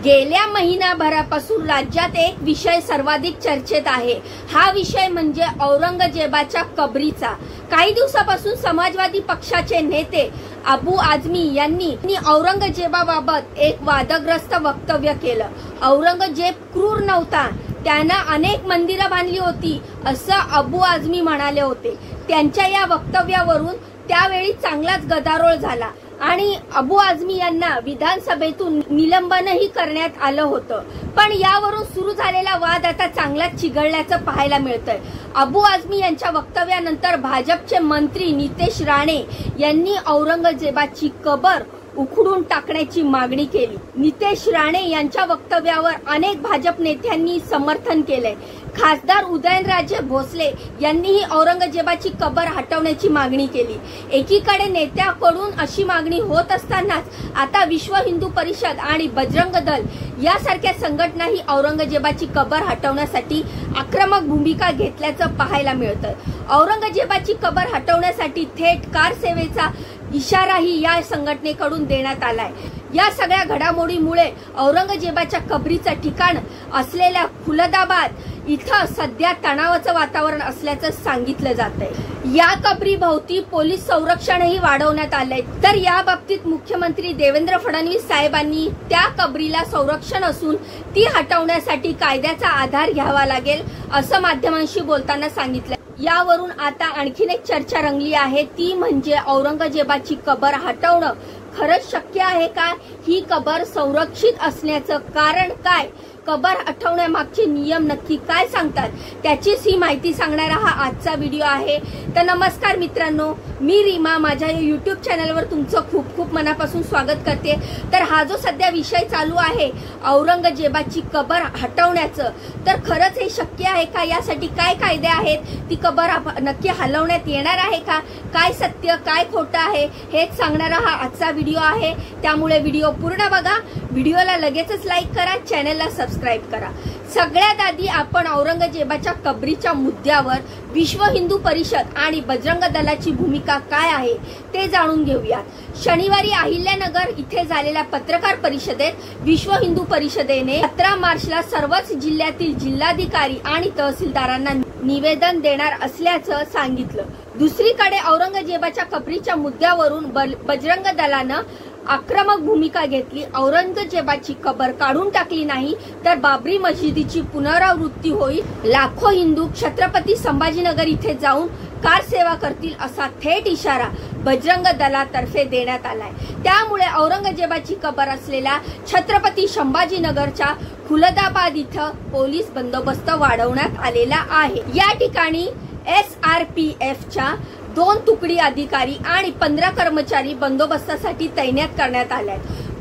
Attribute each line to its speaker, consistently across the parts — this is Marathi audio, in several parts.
Speaker 1: गेल्या महिनाभरापासून राज्यात एक विषय सर्वाधिक चर्चेत आहे। हा विषय म्हणजे औरंगजेबाच्या कबरीचा। काही दिवसापासून समाजवादी पक्षाचे नेते अबू आझमी यांनी औरंगजेबाबाबत एक वादग्रस्त वक्तव्य केलं। औरंगजेब क्रूर नव्हता, त्यानं अनेक मंदिरं बांधली होती असं अबू आझमी म्हणाले होते। त्यांच्या या वक्तव्यावरून त्यावेळी चांगलाच गदारोळ झाला आणि अबू आझमी यांना विधानसभेतून निलंबनही करण्यात आलं होतं। पण यावरून सुरू झालेला वाद आता चांगलाच चिघळल्याचं पाहायला मिळतंय। अबू आझमी यांच्या वक्तव्यानंतर भाजपचे मंत्री नितेश राणे यांनी औरंगजेबाची कबर उखडून टाकण्याची मागणी केली। नितेश राणे यांच्या वक्तव्यावर अनेक भाजप नेत्यांनी समर्थन केलंय। खासदार उदयनराजे भोसले यांनीही औरंगजेबाची कबर हटवण्याची मागणी केली। एकीकडे नेत्याकडून अशी मागणी होत असतानाच आता विश्व हिंदू परिषद आणि बजरंग दल यासारख्या संघटनाही औरंगजेबाची कबर हटवण्यासाठी आक्रमक भूमिका घेतल्याचं पाहायला मिळतंय। औरंगजेबाची कबर हटवण्यासाठी थेट कार सेवेचा इशाराही या संघटनेकडून देण्यात आलाय। या सगळ्या घडामोडीमुळे औरंगजेबाच्या कबरीचं ठिकाण असलेल्या खुलदाबाद इथं सध्या तणावाचं वातावरण असल्याचं सांगितलं जातंय। या कबरीभोवती पोलीस संरक्षणही वाढवण्यात आलंय। तर या बाबतीत मुख्यमंत्री देवेंद्र फडणवीस साहेबांनी त्या कबरीला संरक्षण असून ती हटवण्यासाठी कायद्याचा आधार घ्यावा लागेल असं माध्यमांशी बोलताना सांगितलं। यावरून आता आणखीन एक चर्चा रंगली आहे, ती म्हणजे औरंगजेबाची कबर हटवणं खरंच शक्य आहे का? ही कबर संरक्षित असण्याचं कारण काय? कबर हटवण्यामागचे नियम नक्की काय सांगतात? त्याचीच ही माहिती सांगणारा हा आजचा व्हिडिओ आहे। तर नमस्कार मित्रांनो, मी रीमा माझ्या युट्यूब चॅनलवर तुमचं खूप खूप मनापासून स्वागत करते। तर हा जो सध्या विषय चालू आहे औरंगजेबाची कबर हटवण्याचं, तर खरंच हे शक्य आहे का? यासाठी काय कायदे आहेत? ती कबर नक्की हलवण्यात येणार आहे का? काय सत्य काय खोटं आहे हेच सांगणारा हा आजचा व्हिडिओ आहे। त्यामुळे व्हिडिओ पूर्ण बघा, व्हिडिओला लगेचच लाईक करा, चॅनलला सबस्क्राइब करा। सगळ्यात आधी आपण औरंगजेबाच्या कबरीच्या मुद्द्यावर विश्व हिंदू परिषद आणि बजरंग दलाची भूमिका काय आहे ते जाणून घेऊयात। शनिवारी अहिल्यानगर इथे झालेल्या पत्रकार परिषदेत विश्व हिंदू परिषदेने 17 मार्चला सर्वच जिल्ह्यातील जिल्हाधिकारी आणि तहसीलदारांना निवेदन देणार असल्याचं सांगितलं। दुसरीकडे औरंगजेबाच्या कबरीच्या मुद्द्यावरून बजरंग दलानं आक्रमक भूमिका घेतली। औरंगजेबाची कबर काढून टाकली नाही तर बाबरी मशिदीची पुनरावृत्ती होईल। लाखो हिंदू छत्रपती संभाजीनगर इथे जाऊन कार सेवा करतील असा थेट इशारा बजरंग दलातर्फे देण्यात आलाय। त्यामुळे औरंगजेबाची कबर असलेल्या छत्रपती संभाजीनगरच्या खुलदाबाद इथं पोलीस बंदोबस्त वाढवण्यात आलेला आहे। या ठिकाणी SRPFच्या 2 तुकडी अधिकारी आणि 15 कर्मचारी बंदोबस्तासाठी तैनात करण्यात आले।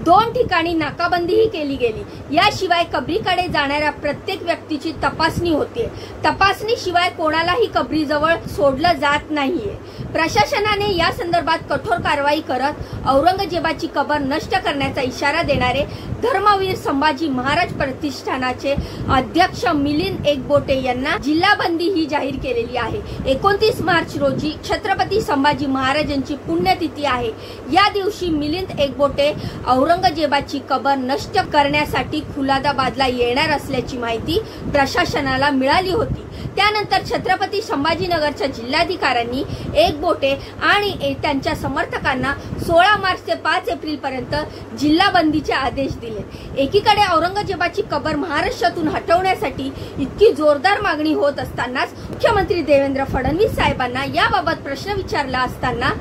Speaker 1: 2 ठिकाणी नाकाबंदीही केली गेली। याशिवाय कबरीकडे जाणाऱ्या प्रत्येक व्यक्तीची तपासणी होते। तपासणीशिवाय कोणालाही कबरीजवळ सोडलं जात नाहीये। प्रशासनाने या संदर्भात कठोर कारवाई करत औरंगजेबाची कबर नष्ट करण्याचा इशारा देणारे धर्मवीर संभाजी महाराज प्रतिष्ठानाचे अध्यक्ष मिलिंद एकबोटे यांना जिल्हाबंदी ही जाहीर केलेली आहे। 29 मार्च रोजी छत्रपती संभाजी महाराजांची पुण्यतिथी आहे। या दिवशी मिलिंद एकबोटे औरंगजेबाची कबर नष्ट करण्यासाठी खुलदाबादला येणार असल्याची माहिती प्रशासनाला मिळाली होती। त्यानंतर छत्रपती संभाजीनगरच्या जिल्हाधिकाऱ्यांनी एकबोटे आणि त्यांच्या समर्थकांना 16 मार्च ते 5 एप्रिल पर्यंत जिल्हाबंदीचे आदेश दिले। एकीकडे औरंगजेबाची कबर महाराष्ट्रातून हटवण्यासाठी इतकी जोरदार मागणी होत असतानाच मुख्यमंत्री देवेंद्र फडणवीस साहेबांना याबाबत प्रश्न विचारला असताना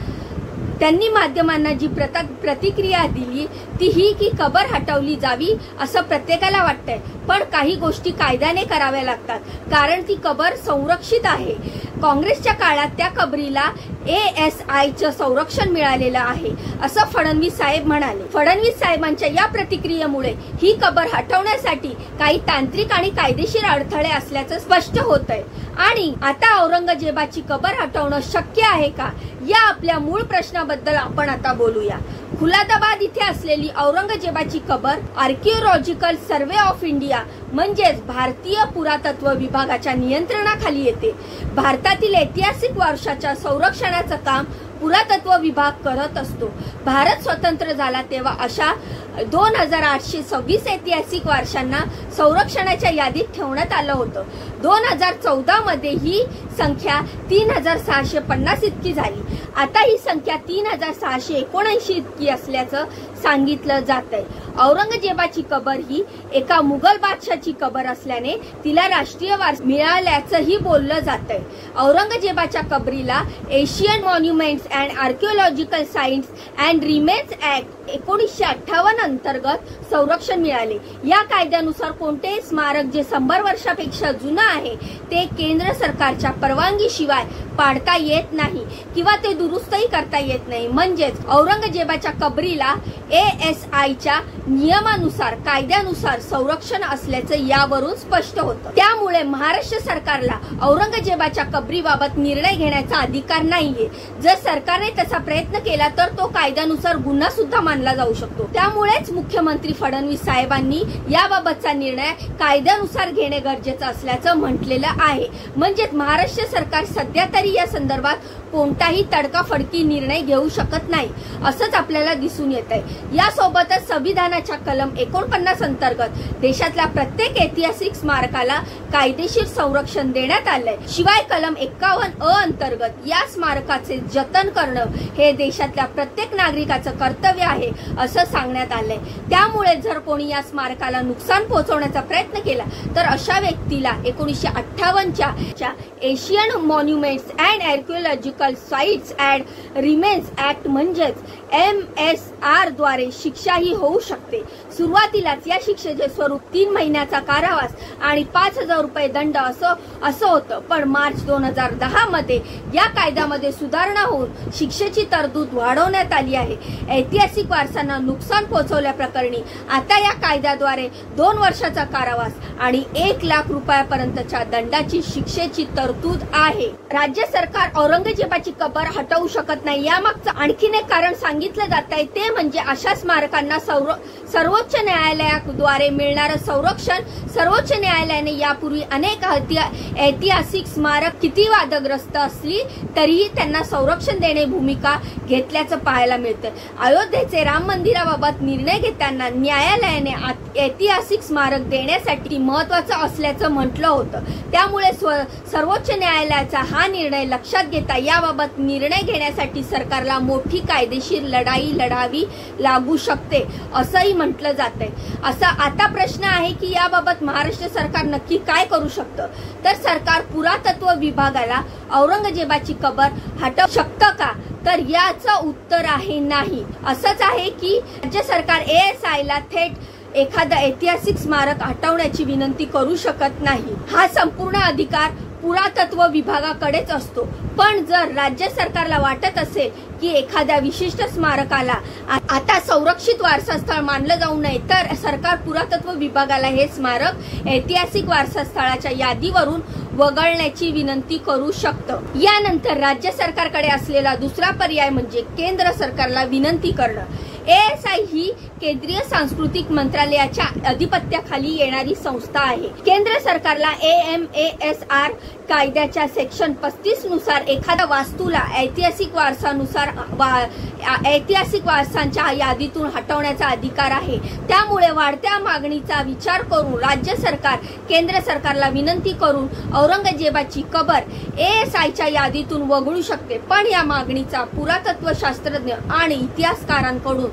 Speaker 1: त्यांनी माध्यमांना जी प्रतिक्रिया दिली ती ही की कबर हटवली जावी असं प्रत्येकाला वाटतंय, पण काही गोष्टी कायद्याने कराव्या लागतात कारण ती कबर संरक्षित आहे। काँग्रेसच्या काळात त्या कबरीला ASIचं संरक्षण मिळालेलं आहे असं फडणवीस साहेब म्हणाले। फडणवीस साहेबांच्या या प्रतिक्रियेमुळे ही कबर हटवण्यासाठी काही तांत्रिक आणि कायदेशीर अडथळे असल्याचं स्पष्ट होतंय। आणि आता औरंगजेबाची कबर हटवणं शक्य आहे का या आपल्या मूळ प्रश्नाबद्दल आपण आता बोलूया। खुलदाबाद इथे असलेली औरंगजेबाची कबर आर्किओलॉजिकल सर्व्हे ऑफ इंडिया म्हणजेच भारतीय पुरातत्व विभागाच्या नियंत्रणाखाली येते। भारतातील ऐतिहासिक वारशाच्या संरक्षणाचं काम पुरातत्व विभाग करत असतो। भारत स्वतंत्र झाला तेव्हा अशा 2826 ऐतिहासिक वारशांना संरक्षणाच्या यादीत ठेवण्यात आलं होतं। 2014 मध्ये ही संख्या 3650 इतकी झाली। आता ही संख्या 3679 इतकी असल्याचं सांगितलं जातंय। औरंगजेबाची कबर ही एका मुघल बादशाची कबर असल्याने तिला राष्ट्रीय वारसा मिळाल्याचंही बोललं जातंय। औरंगजेबाच्या कबरीला ancient monuments and archaeological sites and remains act 1958 अंतर्गत संरक्षण मिळाले। या कायद्यानुसार कोणतेही स्मारक जे 100 वर्षापेक्षा जुनं आहे ते केंद्र सरकारच्या परवानगीशिवाय पाडता येत नाही किंवा ते दुरुस्तही करता येत नाही। म्हणजेच औरंगजेबाच्या कबरीला ASIच्या नियमानुसार कायद्यानुसार संरक्षण असल्याचं यावरून स्पष्ट होतं। त्यामुळे महाराष्ट्र सरकारला औरंगजेबाच्या कबरीबाबत निर्णय घेण्याचा अधिकार नाहीये। जर सरकारने तसा प्रयत्न केला तर तो कायद्यानुसार गुन्हा सुद्धा मानला जाऊ शकतो। त्यामुळेच मुख्यमंत्री फडणवीस साहेबांनी याबाबतचा निर्णय कायद्यानुसार घेणे गरजेचं असल्याचं म्हटलेलं आहे। म्हणजेच महाराष्ट्र सरकार सध्या तरी या संदर्भात कोणताही तडकाफडकी निर्णय घेऊ शकत नाही असंच आपल्याला दिसून येत आहे। यासोबतच संविधानाच्या कलम 49 अंतर्गत देशातल्या प्रत्येक ऐतिहासिक स्मारकाला कायदेशीर संरक्षण देण्यात आलंय। शिवाय कलम 51 अंतर्गत या स्मारकाचे जतन करणं हे देशातल्या प्रत्येक नागरिकाचं कर्तव्य आहे असं सांगण्यात आलंय। त्यामुळे जर कोणी या स्मारकाला नुकसान पोहोचवण्याचा प्रयत्न केला तर अशा व्यक्तीला 1958च्या ancient monuments and archaeological sites and remains act म्हणजेच MSR द्वारे शिक्षाही होऊ शकते। सुरुवातीलाच या शिक्षेचे स्वरूप 3 महिन्याचा कारावास आणि 5000 रुपये दंड असं होतं, पण मार्च 2010 मध्ये या कायद्यामध्ये सुधारणा होऊन शिक्षेची तरतूद वाढवण्यात आली आहे। ऐतिहासिक वारसांना नुकसान पोहोचवल्याप्रकरणी आता या कायद्याद्वारे 2 वर्षाचा कारावास आणि 1 लाख रुपयापर्यंतच्या दंडाची शिक्षेची तरतूद आहे। राज्य सरकार औरंगजेबाची कबर हटवू शकत नाही। यामागचं आणखीन एक कारण सांगितलं जात आहे ते म्हणजे अशा स्मारकांना सर्वोच्च न्यायालयाद्वारे मिळणारं संरक्षण। सर्वोच्च न्यायालयाने यापूर्वी अनेक ऐतिहासिक स्मारक किती वादग्रस्त असली तरीही त्यांना संरक्षण देणे भूमिका घेतल्याचं पाहायला मिळतं। अयोध्येचे राम मंदिराबाबत निर्णय घेताना न्यायालयाने ऐतिहासिक स्मारक देण्यासाठी महत्त्वाचं असल्याचं म्हटलं होतं। त्यामुळे सर्वोच्च न्यायालयाचा हा निर्णय लक्षात घेता याबाबत निर्णय घेण्यासाठी सरकारला मोठी कायदेशीर लढाई लढावी लागू शकते असंही म्हटलं जातंय। असा आता प्रश्न आहे की याबाबत महाराष्ट्र सरकार नक्की काय करू शकतं। तर सरकार पुरातत्व विभागाला औरंगजेबाची कबर हटवू शकतं का? तर याचं उत्तर आहे नाही। असंच आहे की राज्य सरकार ASIला थेट एखादं ऐतिहासिक स्मारक हटवण्याची विनंती करू शकत नाही। हा संपूर्ण अधिकार पुरातत्व विभागाकडेच असतो। पण जर राज्य सरकारला वाटत असेल की एखाद्या विशिष्ट स्मारकाला आता संरक्षित वारसा स्थळ मानलं जाऊ नये तर सरकार पुरातत्व विभागाला हे स्मारक ऐतिहासिक वारसा स्थळाच्या यादीवरून वगळण्याची विनंती करू शकतं। यानंतर राज्य सरकारकडे असलेला दुसरा पर्याय म्हणजे केंद्र सरकारला विनंती करणं। ASI ही केंद्रीय सांस्कृतिक मंत्रालयाच्या अधिपत्याखाली येणारी संस्था आहे। केंद्र सरकारला AMASR कायद्याच्या सेक्शन 35 नुसार एखाद्या वास्तूला ऐतिहासिक वारसांच्या यादीतून हटवण्याचा अधिकार आहे। त्यामुळे वाढत्या मागणीचा विचार करून राज्य सरकार केंद्र सरकारला विनंती करून औरंगजेबाची कबर ASIच्या यादीतून वगळू शकते। पण या मागणीचा पुरातत्व शास्त्रज्ञ आणि इतिहासकारांकडून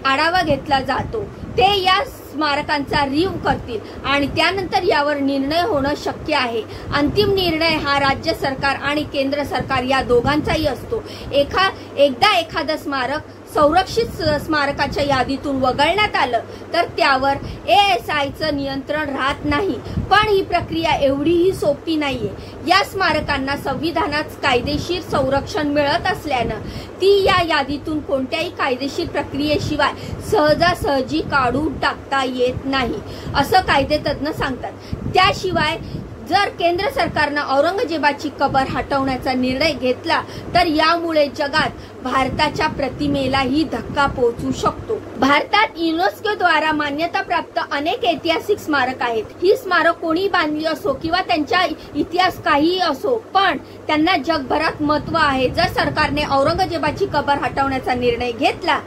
Speaker 1: आढावा घेतला जातो। ते या स्मारकांचा रिव्ह्यू करतील आणि त्यानंतर यावर निर्णय होणं शक्य आहे। अंतिम निर्णय हा राज्य सरकार आणि केंद्र सरकार या दोघांचाही असतो। एकदा एखादं स्मारक संरक्षित स्मारकाच्या यादीतून वगळण्यात आलं तर त्यावर ASIचं नियंत्रण राहत नाही। पण ही प्रक्रिया एवढीही सोपी नाहीये। या स्मारकांना संविधानात कायदेशीर संरक्षण मिळत असल्यानं ती या यादीतून कोणत्याही कायदेशीर प्रक्रियेशिवाय सहजासहजी काढून टाकता येत नाही असं कायदेतज्ञ सांगतात। त्याशिवाय जर केंद्र सरकारनं औरंगजेबाची कबर हटवण्याचा निर्णय घेतला तर यामुळे जगात भारताच्या प्रतिमेलाही धक्का पोहोचू शकतो। भारतात युनेस्को द्वारा मान्यता प्राप्त अनेक ऐतिहासिक स्मारक आहेत। ही स्मारक कोणी बांधली असो किंवा त्यांचा इतिहास काही असो, पण त्यांना जगभरात महत्व आहे। जर सरकारने औरंगजेबाची कबर हटवण्याचा निर्णय घेतला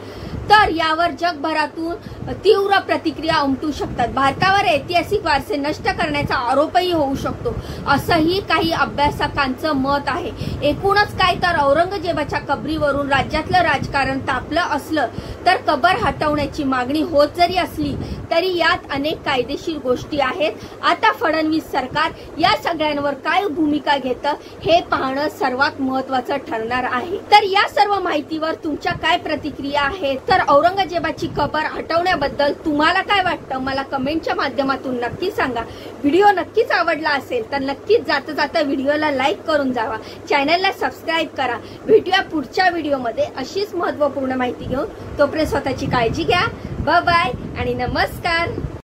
Speaker 1: तर यावर जगभरातून तीव्र प्रतिक्रिया उमटू शकतात। भारतावर ऐतिहासिक वारसे नष्ट करण्याचा आरोपही होऊ शकतो, असंही काही अभ्यासकांचं मत आहे। एकूणच काय तर औरंगजेबाच्या कबरीवरून राज्यातलं राजकारण तापलं असलं तर कबर हटवण्याची मागणी होत जरी असली तरी यात अनेक कायदेशीर गोष्टी आहेत। आता फडणवीस सरकार या सगळ्यांवर काय भूमिका घेतं हे पाहणं सर्वात महत्त्वाचं ठरणार आहे। तर या सर्व माहितीवर तुमच्या काय प्रतिक्रिया आहेत, तर औरंगजेबाची कबर हटवण्याबद्दल तुम्हाला काय वाटतं मला कमेंटच्या माध्यमातून नक्की सांगा। व्हिडिओ नक्कीच आवडला असेल तर नक्कीच जाता जाता व्हिडिओला लाईक करून जावा, चॅनलला सबस्क्राईब करा। भेटूया पुढच्या व्हिडिओमध्ये अशीच महत्त्वपूर्ण माहिती घेऊन। तोपर्यंत स्वतःची काळजी घ्या। बाय बाय आणि नमस्कार।